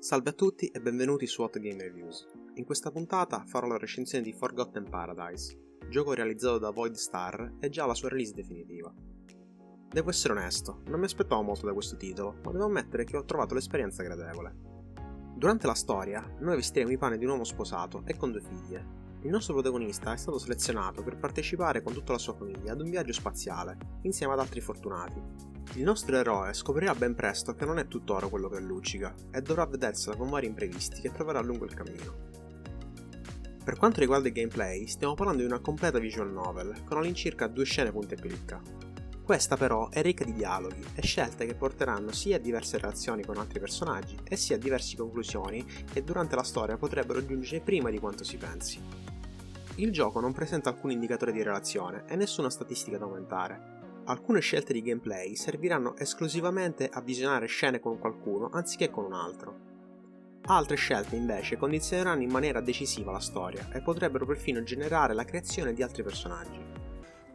Salve a tutti e benvenuti su Hot Game Reviews. In questa puntata farò la recensione di Forgotten Paradise, gioco realizzato da Void Star e già la sua release definitiva. Devo essere onesto, non mi aspettavo molto da questo titolo, ma devo ammettere che ho trovato l'esperienza gradevole. Durante la storia, noi vestiremo i panni di un uomo sposato e con 2 figlie. Il nostro protagonista è stato selezionato per partecipare con tutta la sua famiglia ad un viaggio spaziale, insieme ad altri fortunati. Il nostro eroe scoprirà ben presto che non è tutt'oro quello che luccica e dovrà vedersela con vari imprevisti che troverà lungo il cammino. Per quanto riguarda il gameplay, stiamo parlando di una completa visual novel, con all'incirca 2 scene punta e clicca. Questa però è ricca di dialoghi e scelte che porteranno sia a diverse relazioni con altri personaggi e sia a diverse conclusioni che durante la storia potrebbero giungere prima di quanto si pensi. Il gioco non presenta alcun indicatore di relazione e nessuna statistica da aumentare. Alcune scelte di gameplay serviranno esclusivamente a visionare scene con qualcuno anziché con un altro. Altre scelte invece condizioneranno in maniera decisiva la storia e potrebbero perfino generare la creazione di altri personaggi.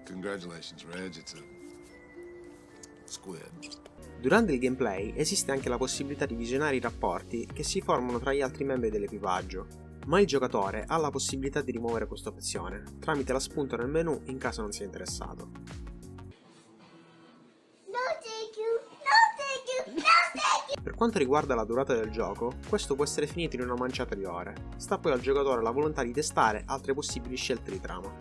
Congratulations, Reg. It's a squid. Durante il gameplay esiste anche la possibilità di visionare i rapporti che si formano tra gli altri membri dell'equipaggio, ma il giocatore ha la possibilità di rimuovere questa opzione tramite la spunta nel menu in caso non sia interessato. Per quanto riguarda la durata del gioco, questo può essere finito in una manciata di ore, sta poi al giocatore la volontà di testare altre possibili scelte di trama.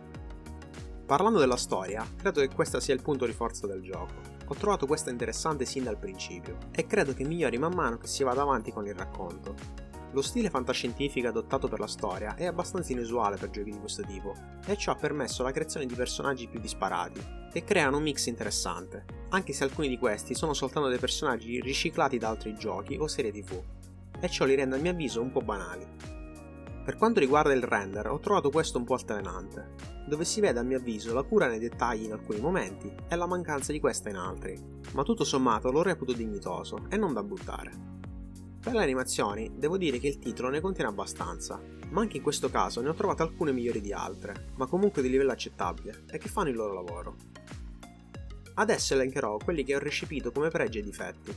Parlando della storia, credo che questo sia il punto di forza del gioco. Ho trovato questa interessante sin dal principio, e credo che migliori man mano che si vada avanti con il racconto. Lo stile fantascientifico adottato per la storia è abbastanza inusuale per giochi di questo tipo, e ciò ha permesso la creazione di personaggi più disparati, che creano un mix interessante, anche se alcuni di questi sono soltanto dei personaggi riciclati da altri giochi o serie TV, e ciò li rende a mio avviso un po' banali. Per quanto riguarda il render, ho trovato questo un po' altalenante, dove si vede a mio avviso la cura nei dettagli in alcuni momenti e la mancanza di questa in altri, ma tutto sommato lo reputo dignitoso e non da buttare. Per le animazioni, devo dire che il titolo ne contiene abbastanza, ma anche in questo caso ne ho trovate alcune migliori di altre, ma comunque di livello accettabile, e che fanno il loro lavoro. Adesso elencherò quelli che ho recepito come pregi e difetti.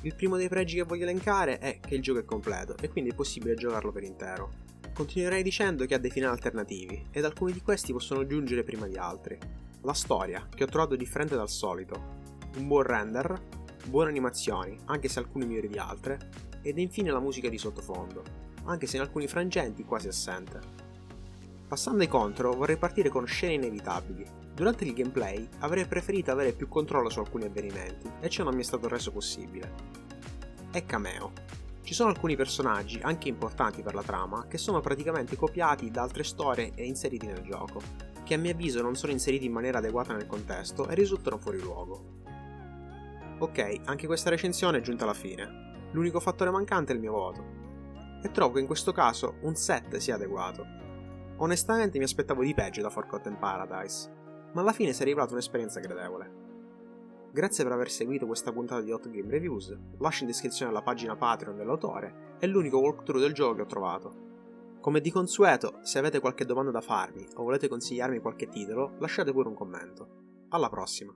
Il primo dei pregi che voglio elencare è che il gioco è completo e quindi è possibile giocarlo per intero. Continuerei dicendo che ha dei finali alternativi, ed alcuni di questi possono giungere prima di altri. La storia, che ho trovato differente dal solito, un buon render, buone animazioni, anche se alcune migliori di altre, ed infine la musica di sottofondo, anche se in alcuni frangenti quasi assente. Passando ai contro, vorrei partire con scene inevitabili. Durante il gameplay avrei preferito avere più controllo su alcuni avvenimenti, e ciò non mi è stato reso possibile. E cameo. Ci sono alcuni personaggi, anche importanti per la trama, che sono praticamente copiati da altre storie e inseriti nel gioco, che a mio avviso non sono inseriti in maniera adeguata nel contesto e risultano fuori luogo. Ok, anche questa recensione è giunta alla fine. L'unico fattore mancante è il mio voto, e trovo che in questo caso un 7 sia adeguato. Onestamente mi aspettavo di peggio da Forgotten Paradise, ma alla fine si è rivelato un'esperienza gradevole. Grazie per aver seguito questa puntata di Hot Game Reviews, lascio in descrizione la pagina Patreon dell'autore e l'unico walkthrough del gioco che ho trovato. Come di consueto, se avete qualche domanda da farmi o volete consigliarmi qualche titolo, lasciate pure un commento. Alla prossima!